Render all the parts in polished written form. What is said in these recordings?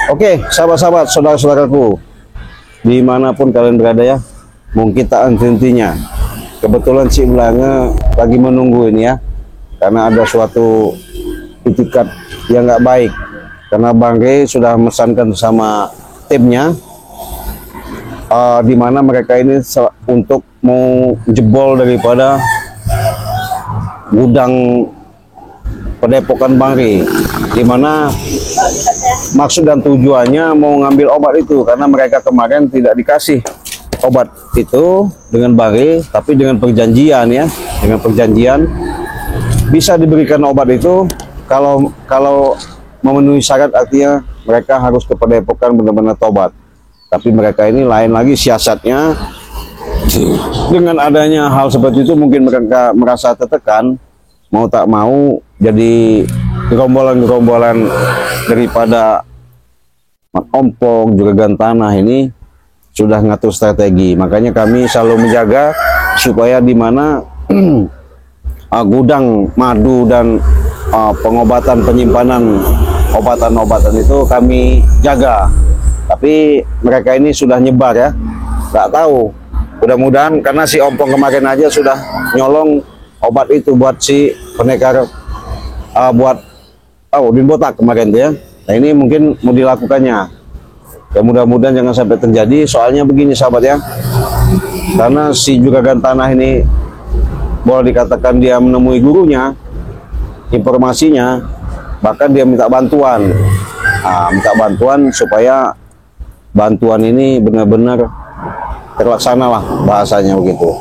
Oke, sahabat-sahabat, saudara-saudaraku, dimanapun kalian berada ya, mungkin tak henti-hentinya. Kebetulan Cik Blange lagi menunggu ini ya, karena ada suatu itikat yang nggak baik. Karena Bang Rey sudah memesankan sama timnya, di mana mereka ini untuk mau jebol daripada gudang Padepokan Bang Rey, di mana maksud dan tujuannya mau ngambil obat itu, karena mereka kemarin tidak dikasih obat itu dengan Bang Rey, tapi dengan perjanjian ya, dengan perjanjian bisa diberikan obat itu kalau memenuhi syarat, artinya mereka harus ke Padepokan benar-benar tobat. Tapi mereka ini lain lagi siasatnya. Dengan adanya hal seperti itu mungkin mereka merasa tertekan, mau tak mau jadi gerombolan-gerombolan daripada Ompong juga Gantanah ini sudah ngatur strategi. Makanya kami selalu menjaga supaya di mana gudang madu dan pengobatan, penyimpanan obatan-obatan itu kami jaga. Tapi mereka ini sudah nyebar ya, nggak tahu. Mudah-mudahan, karena si Ompong kemarin aja sudah nyolong obat itu buat si pendekar, buat Udin Botak kemarin ya. Nah ini mungkin mau dilakukannya ya, mudah-mudahan jangan sampai terjadi. Soalnya begini sahabat ya, karena si juga Gantanah ini boleh dikatakan dia menemui gurunya, informasinya, bahkan dia minta bantuan, minta bantuan supaya bantuan ini benar-benar terlaksana lah, bahasanya begitu.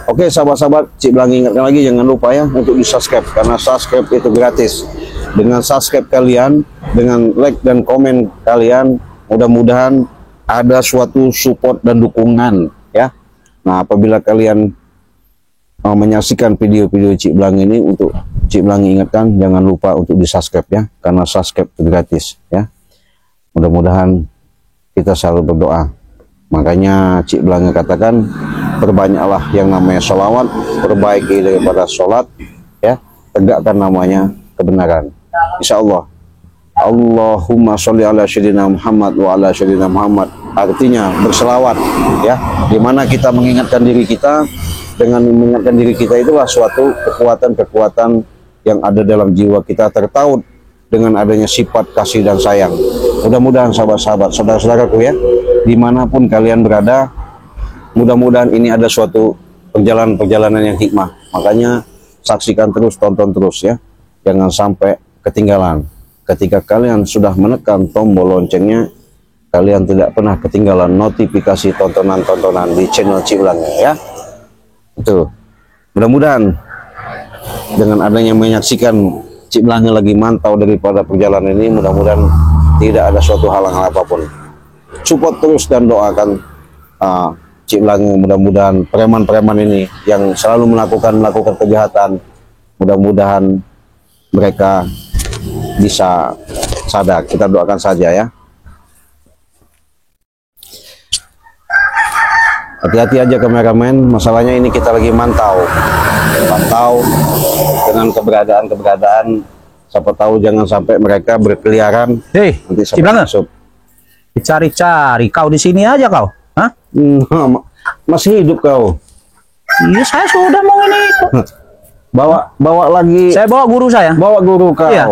Oke sahabat-sahabat, Cik Blange ingatkan lagi, jangan lupa ya untuk di subscribe, karena subscribe itu gratis. Dengan subscribe kalian, dengan like dan komen kalian, mudah-mudahan ada suatu support dan dukungan ya. Nah apabila kalian menyaksikan video-video Cik Blange ini, untuk Cik Blange ingatkan jangan lupa untuk di subscribe ya, karena subscribe itu gratis ya. Mudah-mudahan kita selalu berdoa. Makanya Cik Blange katakan, perbanyaklah yang namanya sholawat, perbaiki daripada sholat ya, tegakkan namanya kebenaran. Insya Allah. Allahumma sholli ala sayyidina Muhammad wa ala sayyidina Muhammad, artinya berselawat ya, dimana kita mengingatkan diri kita. Dengan mengingatkan diri kita itulah suatu kekuatan-kekuatan yang ada dalam jiwa kita tertaut dengan adanya sifat kasih dan sayang. Mudah-mudahan sahabat-sahabat, saudara-saudaraku ya, dimanapun kalian berada, mudah-mudahan ini ada suatu perjalanan yang hikmah. Makanya saksikan terus, tonton terus ya, jangan sampai ketinggalan. Ketika kalian sudah menekan tombol loncengnya, kalian tidak pernah ketinggalan notifikasi tontonan-tontonan di channel Cik Blange ya. Itu mudah-mudahan dengan adanya menyaksikan Cik Blange lagi mantau daripada perjalanan ini, mudah-mudahan tidak ada suatu halang apapun. Support terus dan doakan Cik Blange, mudah-mudahan preman-preman ini yang selalu melakukan kejahatan, mudah-mudahan mereka bisa sadar. Kita doakan saja ya. Hati-hati aja kameramen, masalahnya ini kita lagi mantau dengan keberadaan, siapa tahu jangan sampai mereka berkeliaran. Hei, nanti Cik Blange, dicari-cari kau di sini aja kau, hah? Masih hidup kau? Iya, saya sudah mau ini. bawa lagi. Saya bawa guru saya. Bawa guru kau. Iya.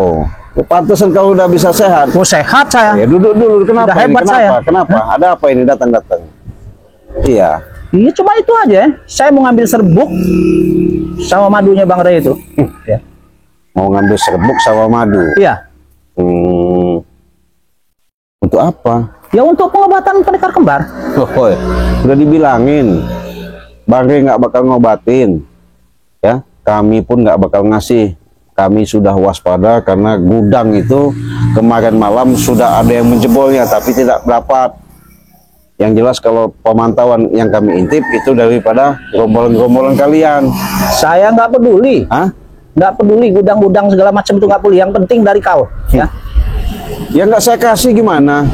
Pantesan kau udah bisa sehat. Oh sehat saya. Ya, duduk dulu. Kenapa? Udah hebat kenapa? saya. Kenapa? Hah? Ada apa ini datang-datang? Iya. Iya cuma itu aja. Saya mau ngambil serbuk sama madunya Bang Rey itu. Ya. Mau ngambil serbuk sama madu? Iya. Untuk apa? Ya untuk pengobatan pendekar kembar. Oh, udah dibilangin, Bang Rey nggak bakal ngobatin. Ya, kami pun nggak bakal ngasih. Kami sudah waspada karena gudang itu kemarin malam sudah ada yang menjebolnya, tapi tidak dapat. Yang jelas kalau pemantauan yang kami intip itu daripada gerombolan-gerombolan kalian. Saya nggak peduli. Hah? Nggak peduli gudang-gudang segala macam itu nggak peduli. Yang penting dari kau. Ya. Ya nggak saya kasih gimana?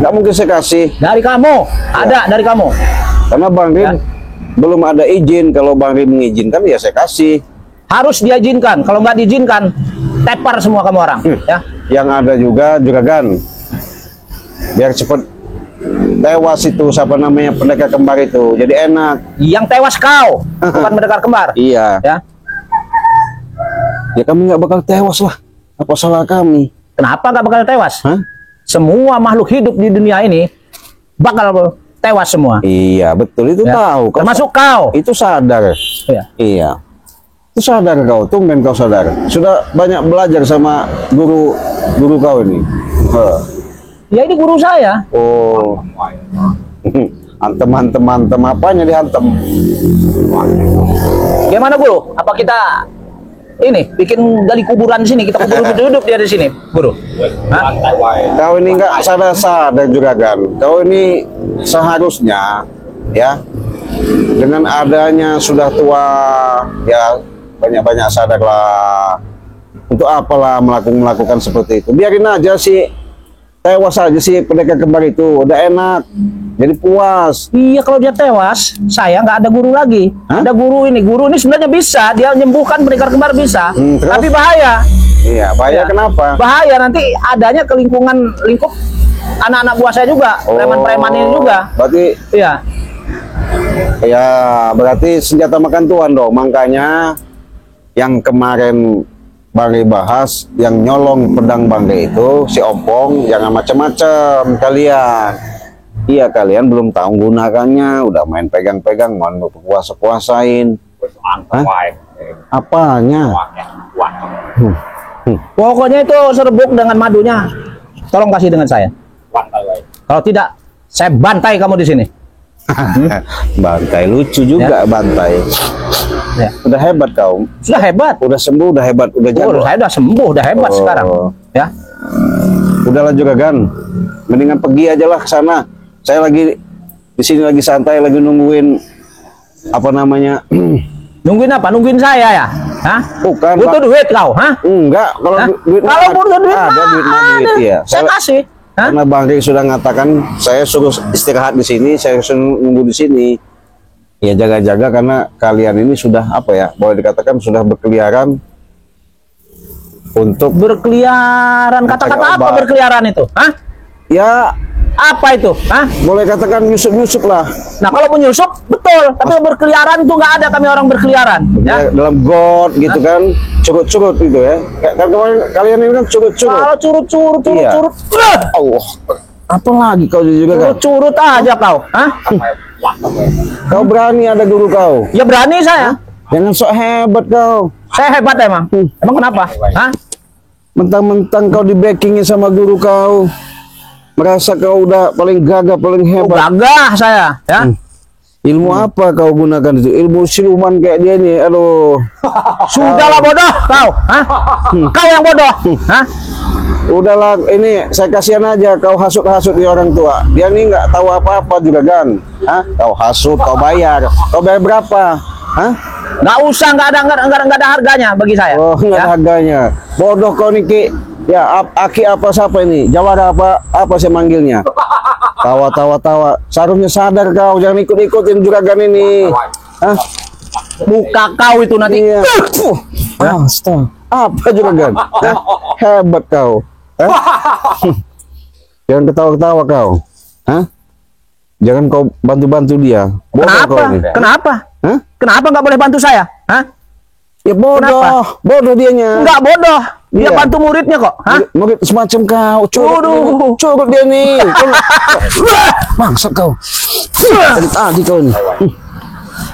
Nggak mungkin saya kasih. Dari kamu. Ada dari kamu. Karena Bang Rey belum ada izin. Kalau Bang Rey mengizinkan ya saya kasih. Harus diizinkan. Kalau nggak diizinkan, tepar semua kamu orang. Ya. Yang ada juga juragan. biar cepet tewas itu siapa namanya pendekar kembar itu, jadi enak. Yang tewas kau, bukan pendekar kembar. Iya. Ya. Ya kami nggak bakal tewas lah. Apa salah kami? Kenapa nggak bakal tewas? Hah? Semua makhluk hidup di dunia ini bakal tewas semua. Iya betul itu Ya. tahu. Termasuk kau. Itu sadar. Ya. Iya. Itu sadar kau, tumben kau sadar. Sudah banyak belajar sama guru kau ini. Ya ini guru saya. Oh. Antem apanya dihantem? Gimana guru? Apa kita ini bikin gali kuburan di sini, kita kubur hidup dia di sini, guru? Hah? Kau ini nggak sadar juga kan? Kau ini seharusnya ya dengan adanya sudah tua ya banyak-banyak sadarlah. Untuk apalah melakukan seperti itu? Biarin aja sih tewas aja sih pendekar kembar itu, udah enak, jadi puas. Iya, kalau dia tewas, saya nggak ada guru lagi. Hah? Ada guru ini sebenarnya bisa, dia menyembuhkan pendekar kembar bisa. Terus? Tapi bahaya. Iya, bahaya Ya. kenapa? Bahaya nanti adanya ke lingkup anak-anak buah saya juga, preman-preman ini juga. Berarti Iya. ya berarti senjata makan tuan dong. Makanya yang kemarin Bangke bahas, yang nyolong pedang Bangke itu si Ompong, jangan macam-macam kalian. Iya, kalian belum tahu gunakannya, udah main pegang-pegang, mau puasa-puasain. Apanya? Pokoknya itu serbuk dengan madunya. Tolong kasih dengan saya. Kalau tidak, saya bantai kamu di sini. Bantai lucu juga bantai. Ya. Udah hebat kau. Sudah hebat. Udah sembuh, udah hebat, udah jago. Saya udah sembuh, udah hebat Oh. sekarang. Ya. Udahlah juga kan. Mendingan pergi aja lah ke sana. Saya lagi di sini lagi santai, lagi nungguin apa namanya? Nungguin apa? Nungguin saya ya? Hah? Bukan. Butuh duit kau, hah? Enggak, kalau Hah? duit Kalau butuh duit, ada duit ada. iya. Saya kasih. Hah? Karena Bang Rik sudah mengatakan saya suruh istirahat di sini, saya suruh nunggu di sini. Ya jaga-jaga karena kalian ini sudah apa ya? Boleh dikatakan sudah berkeliaran untuk Berkeliaran. Kata-kata apa obat. berkeliaran itu? Hah? ya Apa itu? Hah? boleh katakan nyusup-nyusup lah. Nah, kalau penyusup betul, tapi berkeliaran itu nggak ada kami orang berkeliaran, ya. Dalam got gitu kan, curut-curut gitu ya. Kan kalian ini kan curut-curut. Kalau curut-curut, Iya. curut-curut, Allah. Apa lagi kau juga kan? curut aja kau, hah? Kau berani ada guru kau. Ya berani saya. Jangan sok hebat kau. Saya hebat emang. Emang kenapa? Hah? Mentang-mentang kau di backingin sama guru kau. Merasa kau udah paling gagah, paling Oh, hebat. gagah saya, ya. Ilmu apa kau gunakan itu? Ilmu siluman kayak dia nih. Aduh. Sudahlah bodoh kau, hah? Kau yang bodoh, hah? Udahlah, ini saya kasihan aja kau hasut-hasut di orang tua. Dia nih nggak tahu apa-apa juga kan. Hah? Kau hasut, kau bayar. Kau bayar berapa? Hah? Nggak usah, nggak ada harganya bagi saya. Oh, nggak ada ya. harganya. Bodoh kau nih, Ki. Ya, Aki apa siapa ini? Jawara apa saya manggilnya? Tawa. Seharusnya sadar kau, jangan ikut-ikutin juragan ini. Hah? Muka kau itu nanti. Iya. Astaga. Apa juragan? Hah? Hebat kau. Hah? Jangan ketawa-ketawa kau. Hah? Jangan kau bantu-bantu dia. Bodoh Kenapa? kau ini. Kenapa? Hah? Kenapa nggak boleh bantu saya? Hah? Ya bodoh. Kenapa? Bodoh dianya. Nggak bodoh. Dia Iya. bantu muridnya kok. Hah? Murid semacam kau, Waduh. curut dia nih. Bangsat kau. Tadi kau nih.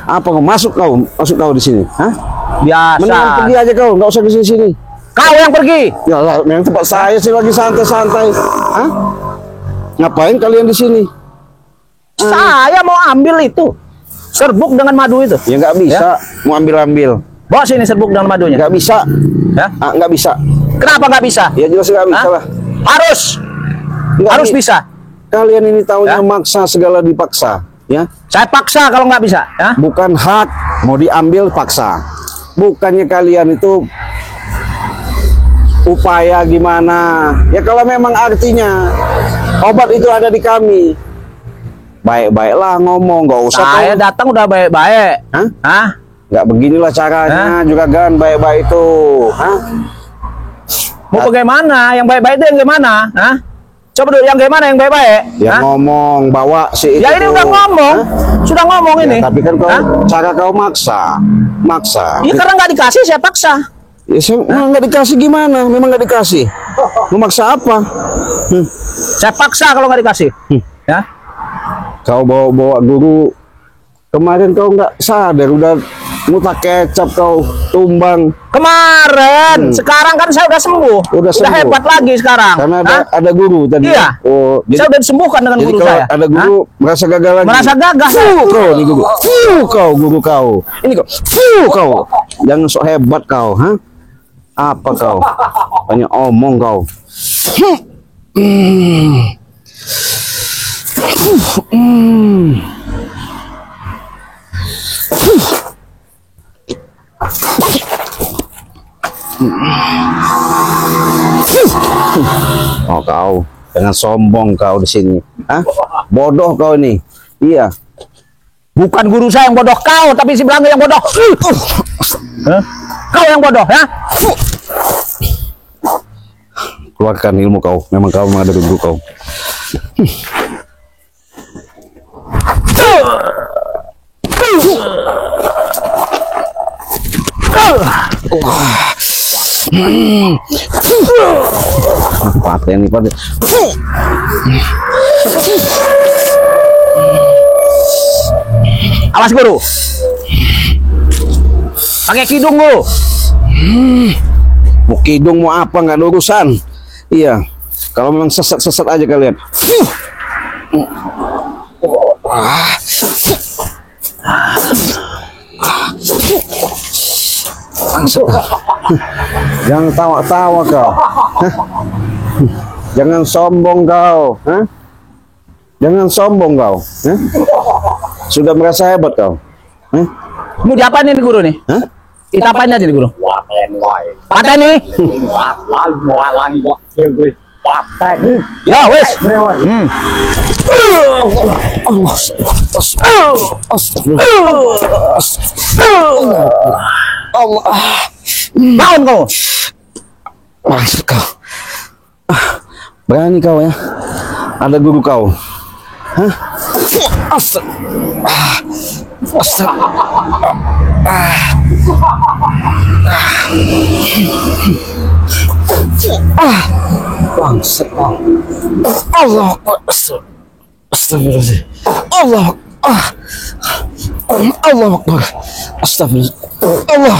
Apa kau masuk kau di sini? Hah? Mendingan Biasa. pergi aja kau, nggak usah di sini. Kau yang pergi. Ya lah, memang tempat saya sih lagi santai-santai. Hah? Ngapain kalian di sini? Saya mau ambil itu. Serbuk dengan madu itu. Ya nggak bisa, mau ambil. Bawa sini serbuk dengan madunya. Nggak bisa. Ya? Nggak bisa. Kenapa nggak bisa? Ya jelas nggak bisa Hah? lah. Harus. Nggak Harus bi- bisa. Kalian ini tahunya Ya? maksa segala dipaksa, ya? Saya paksa kalau nggak bisa. Ya? Bukan hak, mau diambil paksa. Bukannya kalian itu upaya gimana? Ya kalau memang artinya obat itu ada di kami, baik-baiklah ngomong, nggak usah. Saya kau- datang udah baik-baik. Hah? Hah? Nggak beginilah caranya juga kan baik-baik itu. Hah? Mau bagaimana? Yang baik-baik itu yang gimana? Hah? Coba dulu yang gimana yang baik-baik? Yang Hah? ngomong bawa si itu Ya ini tuh. udah ngomong, Hah? sudah ngomong Ya, ini. tapi kan kau Hah? cara kau maksa. Iya karena nggak dikasih saya paksa. Ya, saya memang nggak dikasih gimana? Memang nggak dikasih. Memaksa apa? Saya paksa kalau nggak dikasih. Ya. Kau bawa guru kemarin kau nggak sadar udah mutak kecap kau tumbang Kemarin, sekarang kan saya udah sembuh. Udah sembuh. Hebat lagi sekarang. karena Hah? ada guru tadi. Iya. Oh, Saya udah disembuhkan dengan jadi guru kalau saya. ada guru merasa gagal lagi. Merasa gagal. Kau nih guru. Kau guru kau. Ini kau. Kau. Jangan sok hebat kau, ha? Apa kau? Banyak omong kau. Oh kau, jangan sombong kau di sini. Hah? Bodoh kau ini. Iya. Bukan guru saya yang bodoh kau, tapi si Belangga yang bodoh. Hah? Kau yang bodoh, ya? Keluarkan ilmu kau. Memang kau ada guru kau. Paten nih paten. Awas guru. Pakai kidung guru. Mau kidung mau apa nggak ada urusan. Iya. Kalau memang sesat aja kalian. Jangan tawa-tawa kau. Hah? Jangan sombong kau. Hah? Jangan sombong kau. Hah? Sudah merasa hebat kau. Hah? Mau diapain ini guru nih? Hah? Itapain aja nih guru. Paten nih. Ya wes. Bangun kau. Masuk kau. Berani kau ya. Ada guru kau. Hah? Bangsat kau. Allah Akbar. Astagfirullahaladzim. Allah Allah Akbar. Astagfirullah. Allah.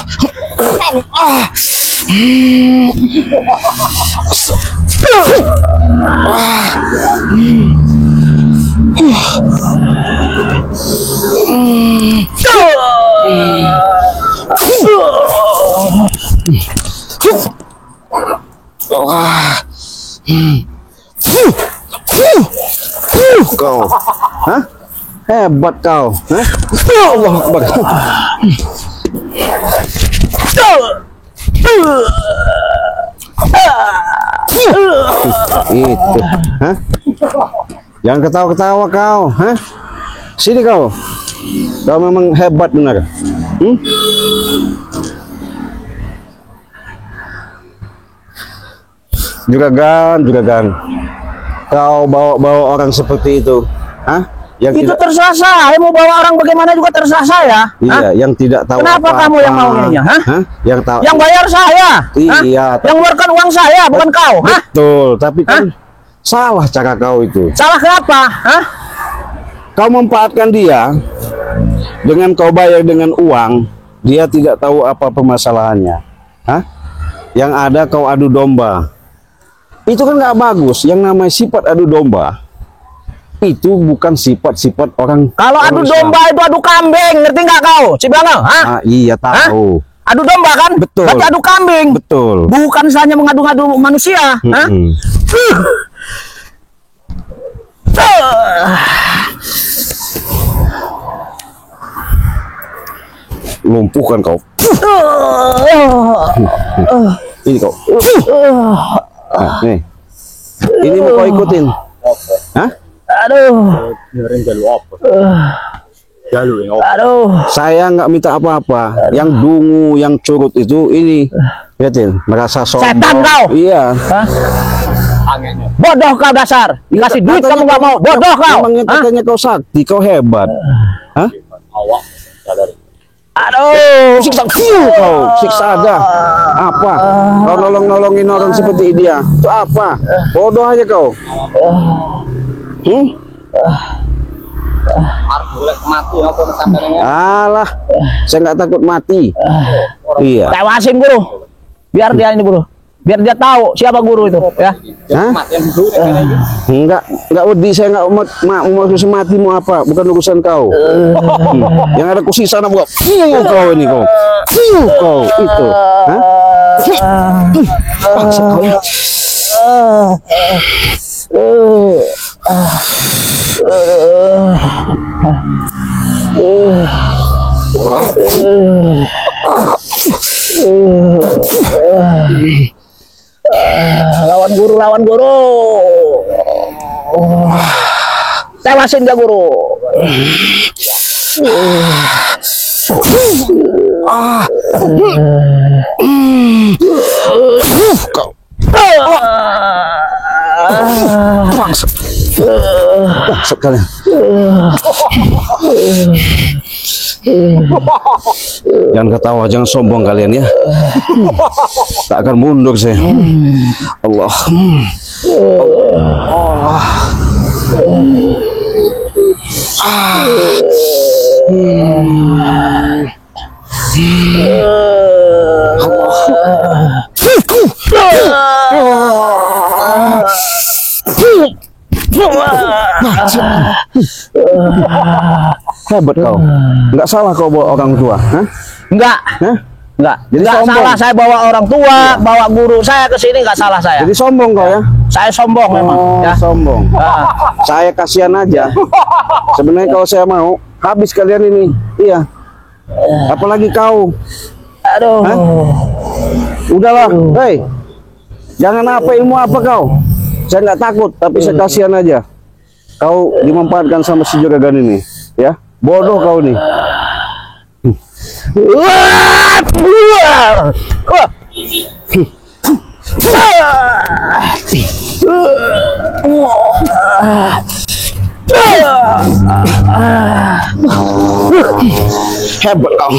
Kau, hah? Hebat kau, hah? Allah Akbar. Itu, hah? Jangan ketawa-ketawa kau, hah? Sini kau. Kau memang hebat benar. Juragan. Kau bawa orang seperti itu, hah? Yang Itu tidak, terserah saya. Mau bawa orang bagaimana juga terserah saya. iya, Hah? yang tidak tahu Kenapa apa-apa. kamu yang mau ininya, hah? Yang tahu. Yang bayar saya. Hah? Iya, Yang ngeluarkan uang saya, bukan kau. Hah? betul, tapi kan salah cara kau itu. Salah kenapa? Hah? Kau memanfaatkan dia dengan kau bayar dengan uang, dia tidak tahu apa permasalahannya. Hah? Yang ada kau adu domba. Itu kan nggak bagus. Yang namanya sifat adu domba itu bukan sifat-sifat orang. Kalau orang adu Islam. domba itu adu kambing, ngerti nggak kau? Cibangel, hah? Iya tahu. Adu domba kan? Betul. Berarti adu kambing. Betul. Bukan hanya mengadu-ngadu manusia. Hah? Lumpuhkan kau. Ini kau. Nah, nih. Ini mau kau ikutin. Hah? Aduh. Aduh. Saya nggak minta apa-apa. Yang dungu, yang curut itu ini. Lihatin, merasa sombong. Setan kau. Iya. Hah? Bodoh kau dasar. Dikasih duit kamu nggak mau. Bodoh kau. Emangnya Hah? katanya kau sakti, kau hebat. Hah? Aduh. Siksa kau, siksa aja. Apa? Kau nolongin orang seperti dia. Itu apa? Bodoh aja kau. Alah, saya nggak takut mati. Iya. Tewasin guru. Biar dia ini guru. Biar dia tahu siapa guru itu, ya. Hah? Enggak wedi, saya nggak mau urusan mati mau apa, bukan urusan kau. Yang ada kursi sana buka. Kau ini kau. Kau itu. Hah? Paksa kau ya. Lawan guru. Tewasin dia guru. Kau. Paksa. Paksa kalian. Jangan ketawa, jangan sombong kalian ya. Tak akan mundur saya. Allah. Allah. Hebat kau. Enggak salah kau bawa orang tua, hah? Enggak. Hah? Enggak. Jadi Enggak sombong. salah saya bawa orang tua, bawa guru saya ke sini, enggak salah saya. Jadi sombong kau ya? Saya sombong memang, ya. Sombong. Ah. Saya kasihan aja. Sebenarnya kalau saya mau, habis kalian ini. Iya. Apalagi kau. Aduh. Hah? Udahlah, hei. Jangan apa ilmu apa kau. Saya nggak takut, tapi saya kasihan aja. Kau dimanfaatkan sama si juragan ini, ya. Bodoh kau nih. Hebat kau.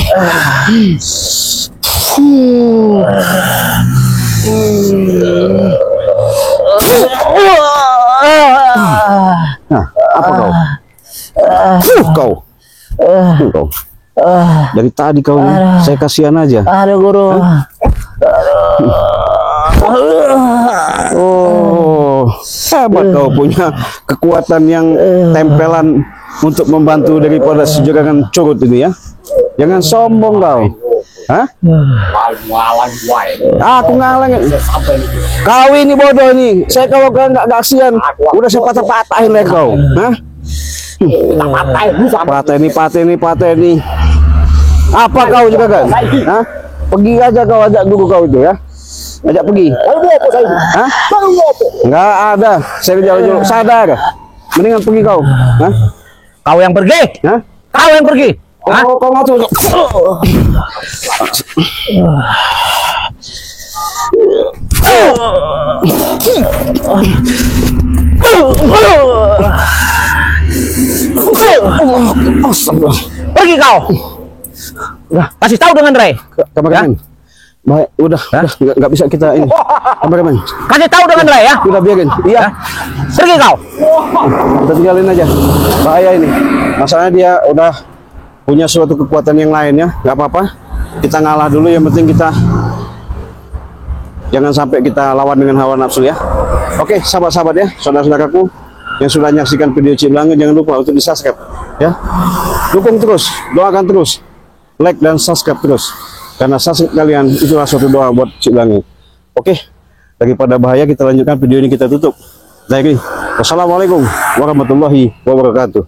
Nah, apa kau? Kau. Kau. Dari tadi kau nih, saya kasihan aja. Aduh guru. Oh, hebat kau punya kekuatan yang tempelan untuk membantu daripada sejuragan curut ini ya. Jangan sombong kau. Hah? Aku ngalang. Kau ini bodoh nih. Saya kalau kau nggak kasihan, udah saya patah-patahin lagi kau. Hah? Patah ini. Apa kau juga kan? Hah? Pergi aja kau, ajak guru kau itu ya. Ajak pergi. Hah? Nggak ada. Saya jauh-jauh sadar. Mendingan pergi kau. Hah? Kau yang pergi. Hah? Kau yang pergi. Hah? Kau ngatur. Astagfirullah. Pergi kau. Kasih tahu dengan Ray. Kameramen. Baik, udah nggak bisa kita ini. Kameramen. Kasih tahu dengan Ray ya. Udah biarin. Iya. Pergi kau. Kita tinggalin aja. Bahaya ini. Masalahnya dia udah punya suatu kekuatan yang lain ya. Nggak apa-apa. Kita ngalah dulu. Yang penting kita jangan sampai kita lawan dengan hawa nafsu ya. Oke, sahabat-sahabat ya, saudara-saudaraku yang sudah menyaksikan video Cik Langit, jangan lupa untuk di subscribe ya. Dukung terus, doakan terus, like dan subscribe terus. Karena subscribe kalian itulah suatu doa buat Cik Langit. Oke, daripada bahaya kita lanjutkan video ini, kita tutup. Wassalamualaikum warahmatullahi wabarakatuh.